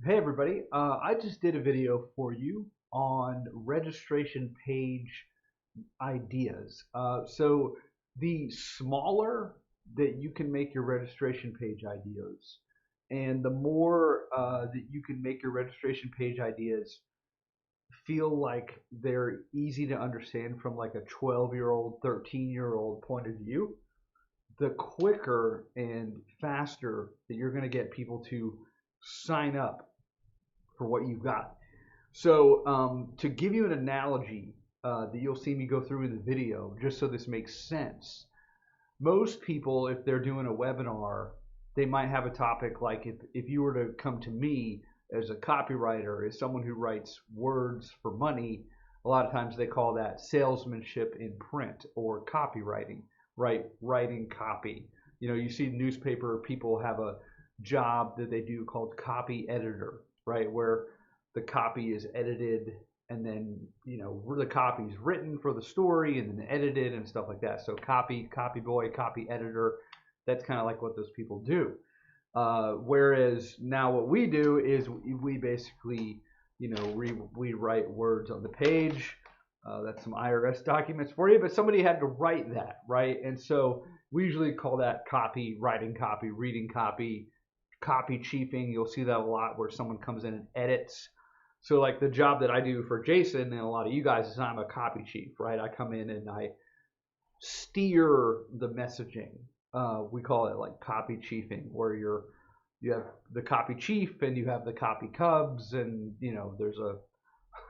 Hey everybody, I just did a video for you on registration page ideas. So the smaller that you can make your registration page ideas, and the more that you can make your registration page ideas feel like they're easy to understand from like a 12-year-old, 13-year-old point of view, the quicker and faster that you're going to get people to sign up for what you've got. So, to give you an analogy that you'll see me go through in the video, just so this makes sense, most people, if they're doing a webinar, they might have a topic like if you were to come to me as a copywriter, as someone who writes words for money, a lot of times they call that salesmanship in print or copywriting, right? Writing copy. You see newspaper people have a job that they do called copy editor, right? Where the copy is edited and then the copy is written for the story and then edited and stuff like that. So copy boy, copy editor, that's kind of like what those people do. Whereas now what we do is we basically we write words on the page. That's some IRS documents for you, but somebody had to write that, right? And so we usually call that copy, writing copy, reading copy, copy chiefing. You'll see that a lot where someone comes in and edits. So like the job that I do for Jason and a lot of you guys is I'm a copy chief, right? I come in and I steer the messaging. We call it like copy chiefing, where you have the copy chief and you have the copy cubs, and there's a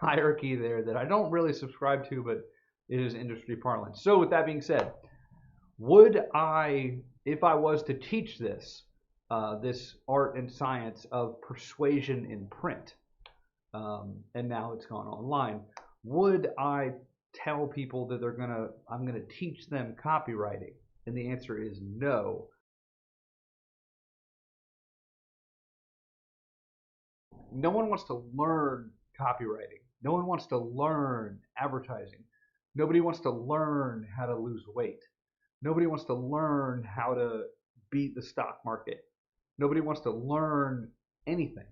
hierarchy there that I don't really subscribe to, but it is industry parlance. So with that being said, would I, if I was to teach this art and science of persuasion in print, and now it's gone online, would I tell people that I'm gonna teach them copywriting? And the answer is no. No one wants to learn copywriting. No one wants to learn advertising. Nobody wants to learn how to lose weight. Nobody wants to learn how to beat the stock market. Nobody wants to learn anything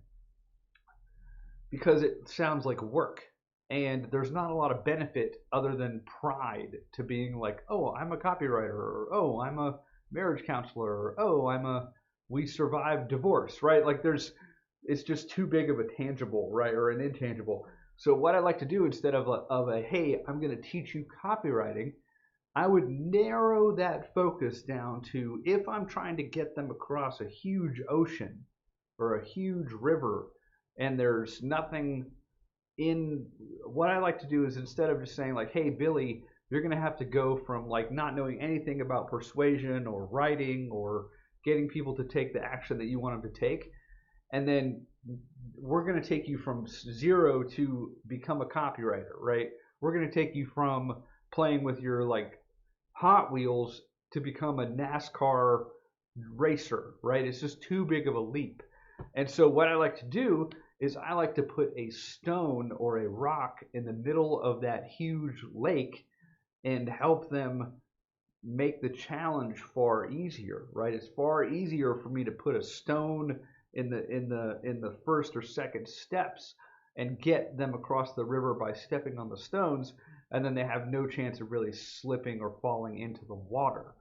because it sounds like work. And there's not a lot of benefit other than pride to being like, oh, I'm a copywriter, or oh, I'm a marriage counselor, or oh, we survived divorce, right? Like it's just too big of a tangible, right, or an intangible. So what I like to do instead of a hey, I'm going to teach you copywriting, I would narrow that focus down to if I'm trying to get them across a huge ocean or a huge river and there's nothing in what I like to do is instead of just saying like, hey, Billy, you're going to have to go from like not knowing anything about persuasion or writing or getting people to take the action that you want them to take, and then we're going to take you from zero to become a copywriter, right? We're going to take you from playing with your like Hot Wheels to become a NASCAR racer, right? It's just too big of a leap. And so what I like to do is I like to put a stone or a rock in the middle of that huge lake and help them make the challenge far easier, right? It's far easier for me to put a stone in the first or second steps and get them across the river by stepping on the stones, and then they have no chance of really slipping or falling into the water.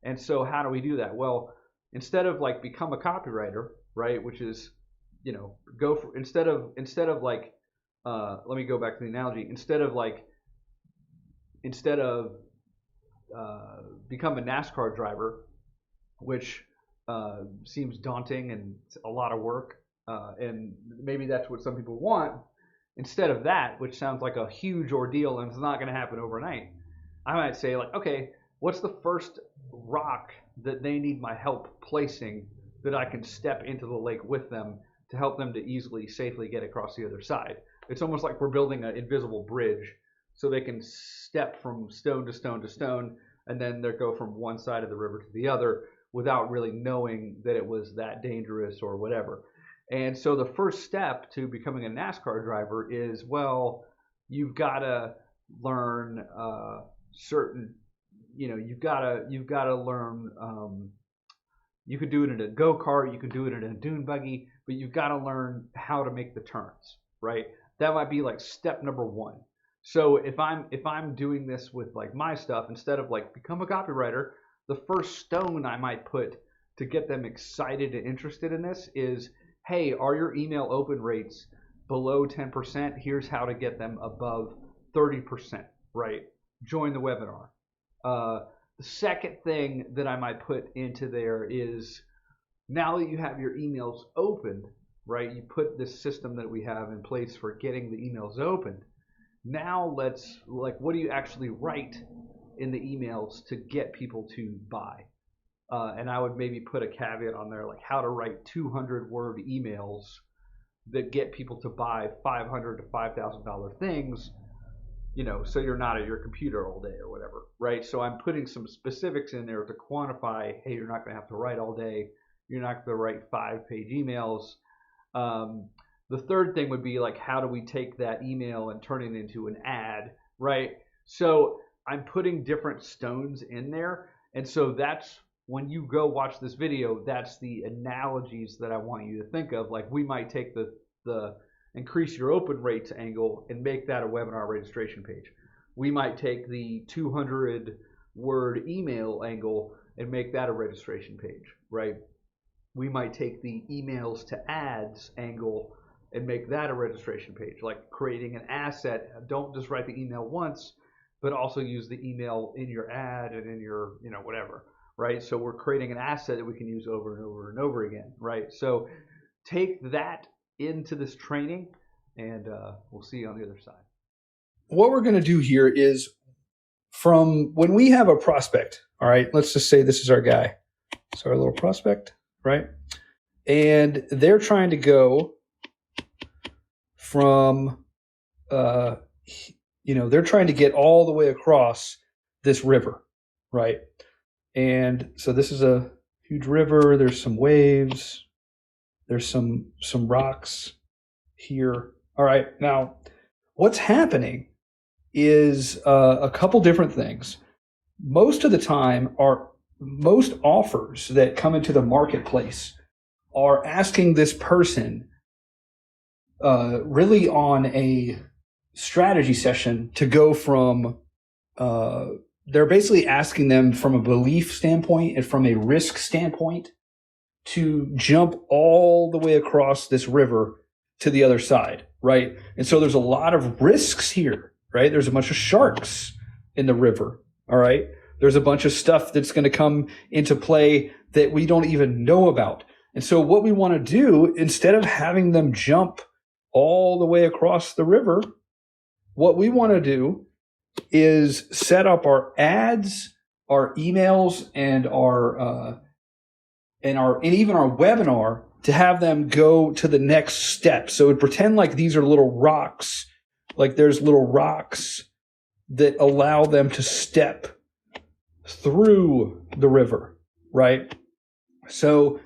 And so how do we do that? Well, instead of like become a copywriter, right, which is go for instead of like let me go back to the analogy. Instead of become a NASCAR driver, which seems daunting and a lot of work, and maybe that's what some people want. Instead of that, which sounds like a huge ordeal and it's not going to happen overnight, I might say like, okay, what's the first rock that they need my help placing that I can step into the lake with them to help them to easily, safely get across the other side? It's almost like we're building an invisible bridge so they can step from stone to stone to stone, and then they go from one side of the river to the other without really knowing that it was that dangerous or whatever. And so the first step to becoming a NASCAR driver is, well, you've got to learn certain, you've got to learn You could do it in a go-kart, you could do it in a dune buggy, but you've got to learn how to make the turns, right? That might be like step number one. So if I'm doing this with like my stuff, instead of like become a copywriter, the first stone I might put to get them excited and interested in this is, hey, are your email open rates below 10%? Here's how to get them above 30%, right? Join the webinar. The second thing that I might put into there is, now that you have your emails opened, right? You put this system that we have in place for getting the emails opened. Now let's, like, what do you actually write in the emails to get people to buy? And I would maybe put a caveat on there, like how to write 200-word emails that get people to buy $500 to $5,000 things, you know, so you're not at your computer all day or whatever, right? So I'm putting some specifics in there to quantify, hey, you're not going to have to write all day. You're not going to write 5-page emails. The third thing would be like, how do we take that email and turn it into an ad, right? So I'm putting different stones in there. And so that's, when you go watch this video, that's the analogies that I want you to think of. Like, we might take the increase your open rates angle and make that a webinar registration page. We might take the 200-word email angle and make that a registration page, right? We might take the emails to ads angle and make that a registration page, like creating an asset. Don't just write the email once, but also use the email in your ad and in your, you know, whatever, right? So we're creating an asset that we can use over and over and over again, right? So take that into this training, and we'll see you on the other side. What we're going to do here is, from when we have a prospect, all right, let's just say this is our guy. It's our little prospect, right? And they're trying to go from, they're trying to get all the way across this river, right? And so this is a huge river. There's some waves. There's some rocks here. All right. Now, what's happening is a couple different things. Most of the time, most offers that come into the marketplace are asking this person really on a strategy session to go from, they're basically asking them from a belief standpoint and from a risk standpoint to jump all the way across this river to the other side, right? And so there's a lot of risks here, right? There's a bunch of sharks in the river, all right? There's a bunch of stuff that's going to come into play that we don't even know about. And so what we want to do, instead of having them jump all the way across the river, what we want to do is set up our ads, our emails, and even our webinar to have them go to the next step. So pretend like these are little rocks, like there's little rocks that allow them to step through the river, right? So,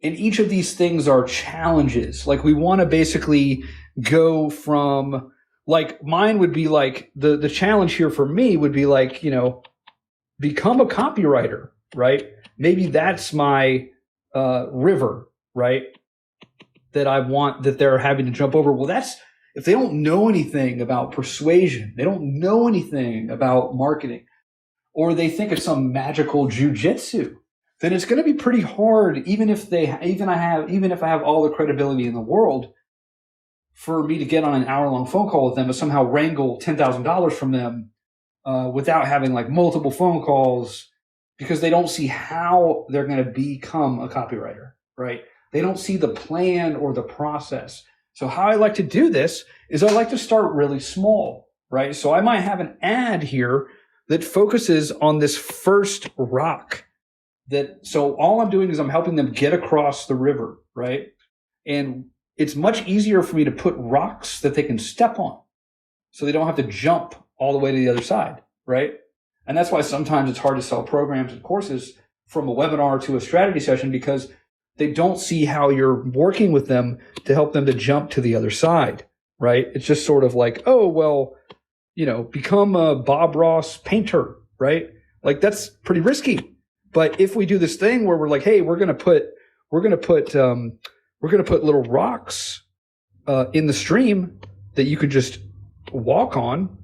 and each of these things are challenges. Like, we want to basically go from, like, mine would be like, the challenge here for me would be like, become a copywriter, right? Maybe that's my river, right? That I want, that they're having to jump over. Well, that's, if they don't know anything about persuasion, they don't know anything about marketing, or they think it's some magical jujitsu, then it's going to be pretty hard, even if I have all the credibility in the world, for me to get on an hour-long phone call with them and somehow wrangle $10,000 from them without having like multiple phone calls, because they don't see how they're going to become a copywriter, right? They don't see the plan or the process. So how I like to do this is I like to start really small, right? So I might have an ad here that focuses on this first rock. So all I'm doing is I'm helping them get across the river, right? And it's much easier for me to put rocks that they can step on, so they don't have to jump all the way to the other side, right? And that's why sometimes it's hard to sell programs and courses from a webinar to a strategy session, because they don't see how you're working with them to help them to jump to the other side, right? It's just sort of like, oh, well, become a Bob Ross painter, right? Like, that's pretty risky. But if we do this thing where we're like, hey, we're gonna put little rocks in the stream that you could just walk on,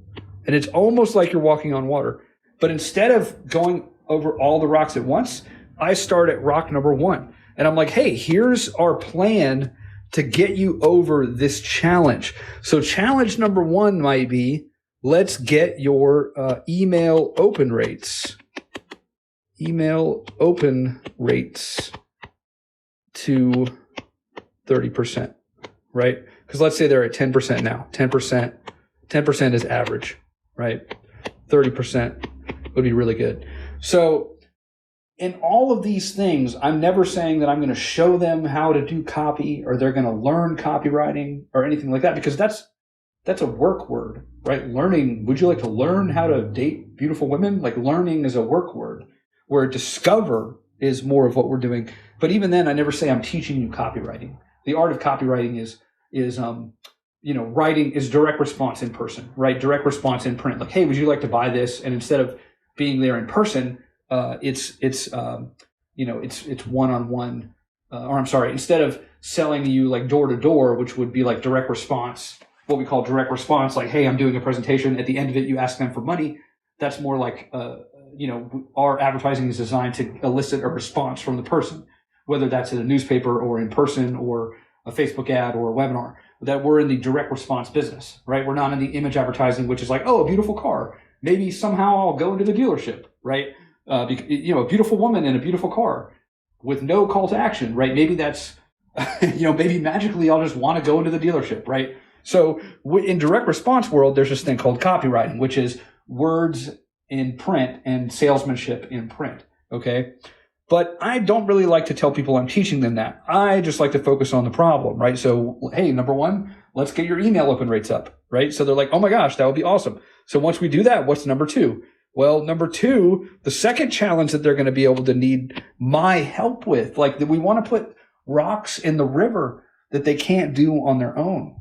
and it's almost like you're walking on water. But instead of going over all the rocks at once, I start at rock number 1. And I'm like, hey, here's our plan to get you over this challenge. So challenge number 1 might be, let's get your email open rates to 30%, right? Because let's say they're at 10% now. 10% is average, right? 30% would be really good. So in all of these things, I'm never saying that I'm going to show them how to do copy or they're going to learn copywriting or anything like that, because that's a work word, right? Learning. Would you like to learn how to date beautiful women? Like, learning is a work word, where discover is more of what we're doing. But even then, I never say I'm teaching you copywriting. The art of copywriting is writing is direct response in person, right? Direct response in print. Like, hey, would you like to buy this? And instead of being there in person, it's one-on-one, instead of selling you like door to door, which would be like direct response, what we call direct response, like, hey, I'm doing a presentation. At the end of it, you ask them for money. That's more like, our advertising is designed to elicit a response from the person, whether that's in a newspaper or in person or a Facebook ad or a webinar. That we're in the direct response business, right? We're not in the image advertising, which is like, oh, a beautiful car. Maybe somehow I'll go into the dealership, right? A beautiful woman in a beautiful car with no call to action, right? Maybe that's, maybe magically I'll just want to go into the dealership, right? So in direct response world, there's this thing called copywriting, which is words in print and salesmanship in print, okay? But I don't really like to tell people I'm teaching them that. I just like to focus on the problem, right? So, hey, number 1, let's get your email open rates up, right? So they're like, oh my gosh, that would be awesome. So once we do that, what's number 2? Well, number 2, the second challenge that they're going to be able to need my help with, like, that we want to put rocks in the river that they can't do on their own,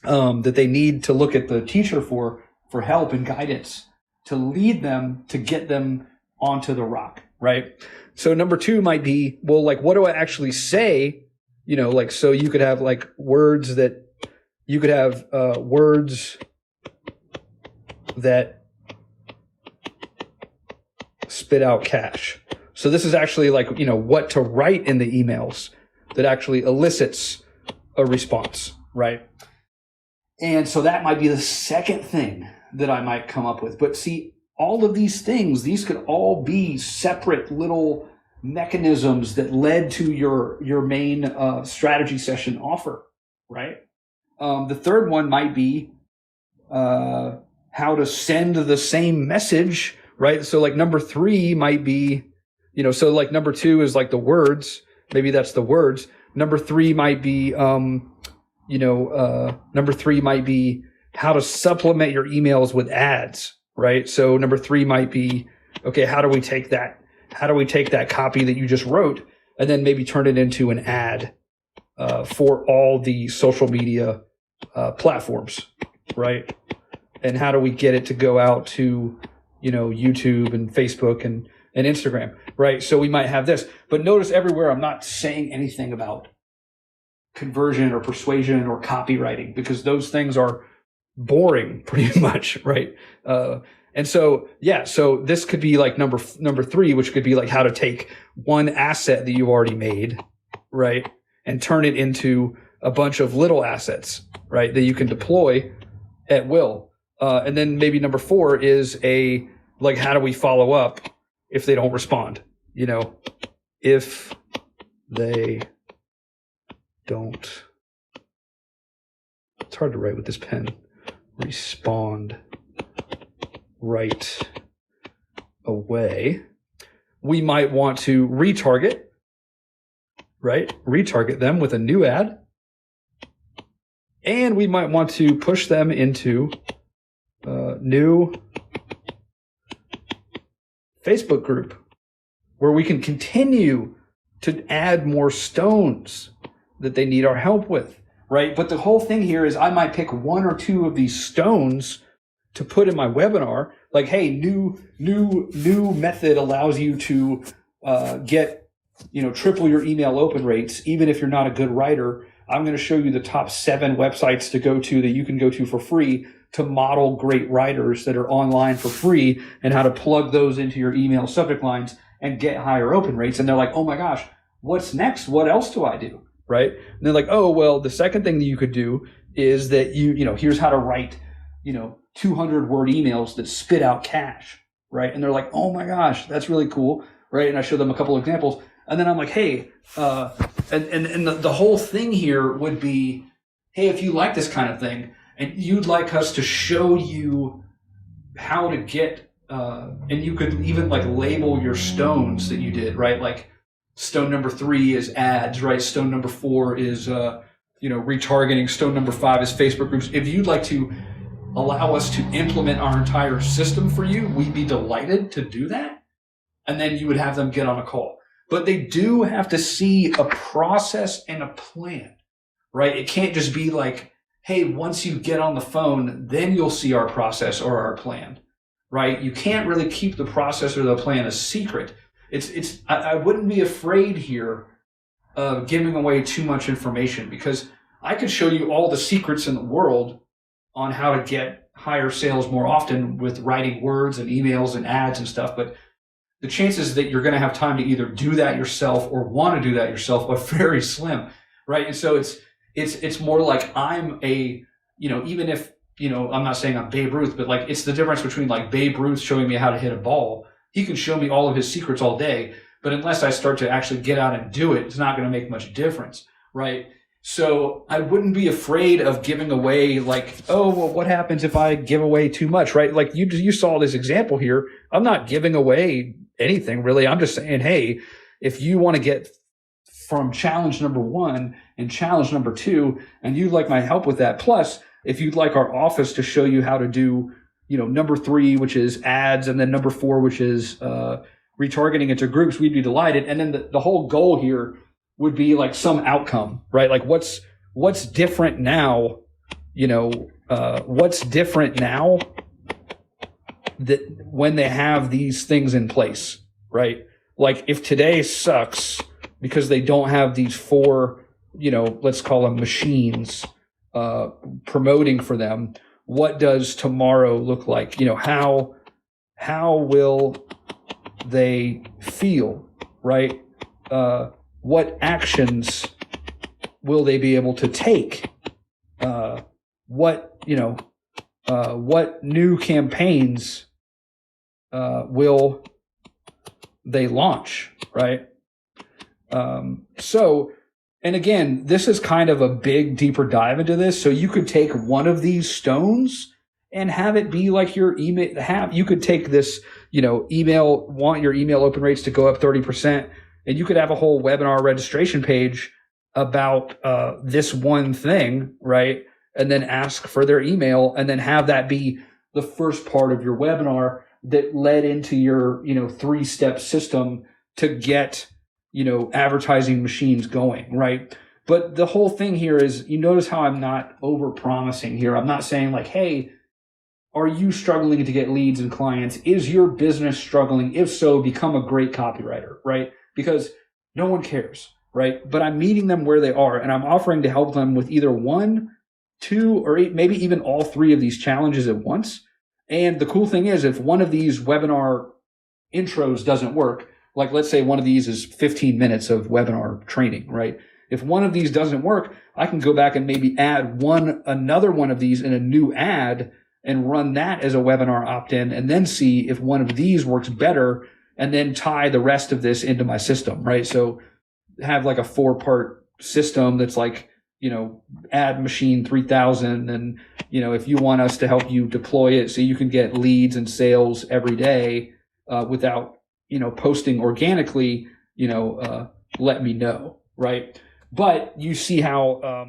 that they need to look at the teacher for help and guidance to lead them, to get them onto the rock, right? So number 2 might be, well, like, what do I actually say? So you could have like words that spit out cash. So this is actually like, what to write in the emails that actually elicits a response, right? And so that might be the second thing that I might come up with. But see, all of these things, these could all be separate little mechanisms that led to your main strategy session offer, right? The third one might be how to send the same message, right? So like number 3 might be, so like number 2 is like the words. Maybe that's the words. Number 3 might be, number 3 might be how to supplement your emails with ads, right? So number 3 might be, okay, how do we take that copy that you just wrote and then maybe turn it into an ad for all the social media platforms, right? And how do we get it to go out to, YouTube and Facebook and Instagram, right? So we might have this, but notice everywhere I'm not saying anything about conversion or persuasion or copywriting, because those things are boring pretty much, right? And so, so this could be like number 3, which could be like how to take one asset that you already made, right? And turn it into a bunch of little assets, right? That you can deploy at will. And then maybe number 4 is how do we follow up if they don't respond? If they don't, it's hard to write with this pen, respond right away, we might want to retarget, right? Retarget them with a new ad. And we might want to push them into new Facebook group where we can continue to add more stones that they need our help with, right? But the whole thing here is I might pick 1 or 2 of these stones to put in my webinar, Like, hey, new method allows you to get, triple your email open rates, even if you're not a good writer. I'm going to show you the top 7 websites to go to that you can go to for free to model great writers that are online for free, and how to plug those into your email subject lines and get higher open rates. And they're like, oh my gosh, what's next? What else do I do? Right? And they're like, oh, well, the second thing that you could do is that here's how to write, 200 word emails that spit out cash. Right? And they're like, oh my gosh, that's really cool. Right? And I show them a couple of examples. And then I'm like, hey, and the whole thing here would be, hey, if you like this kind of thing and you'd like us to show you how to get, and you could even like label your stones that you did, right? Like stone number 3 is ads, right? Stone number 4 is, retargeting. Stone number 5 is Facebook groups. If you'd like to allow us to implement our entire system for you, we'd be delighted to do that. And then you would have them get on a call. But they do have to see a process and a plan, right? It can't just be like, hey, once you get on the phone, then you'll see our process or our plan, right? You can't really keep the process or the plan a secret. I wouldn't be afraid here of giving away too much information, because I could show you all the secrets in the world on how to get higher sales more often with writing words and emails and ads and stuff, but the chances that you're going to have time to either do that yourself or want to do that yourself are very slim, right? And so it's more like I'm a, even if, I'm not saying I'm Babe Ruth, but like it's the difference between like Babe Ruth showing me how to hit a ball. He can show me all of his secrets all day, but unless I start to actually get out and do it, it's not going to make much difference, right? So I wouldn't be afraid of giving away like, oh, well, what happens if I give away too much, right? Like you saw this example here. I'm not giving away anything really. I'm just saying, hey, if you want to get from challenge number 1 and challenge number 2, and you'd like my help with that, plus if you'd like our office to show you how to do, number 3, which is ads, and then number 4, which is retargeting into groups, we'd be delighted. And then the whole goal here would be like some outcome, right? Like what's different now, what's different now that when they have these things in place, right? Like if today sucks because they don't have these 4, let's call them machines, promoting for them, what does tomorrow look like? How will they feel, right? What actions will they be able to take? What new campaigns will they launch, right? And again, this is kind of a big, deeper dive into this. So you could take one of these stones and have it be like your email. You could take this, want your email open rates to go up 30%. And you could have a whole webinar registration page about this one thing, right? And then ask for their email, and then have that be the first part of your webinar that led into your, 3-step system to get, advertising machines going, right? But the whole thing here is, you notice how I'm not over promising here. I'm not saying like, hey, are you struggling to get leads and clients? Is your business struggling? If so, become a great copywriter, right? Because no one cares, right? But I'm meeting them where they are, and I'm offering to help them with either 1, 2, or 8, maybe even all 3 of these challenges at once. And the cool thing is, if one of these webinar intros doesn't work, like let's say one of these is 15 minutes of webinar training, right? If one of these doesn't work, I can go back and maybe add another one of these in a new ad and run that as a webinar opt-in, and then see if one of these works better, and then tie the rest of this into my system, right? So have like a 4-part system that's like, ad machine 3000. And, if you want us to help you deploy it so you can get leads and sales every day without, posting organically, let me know, right? But you see how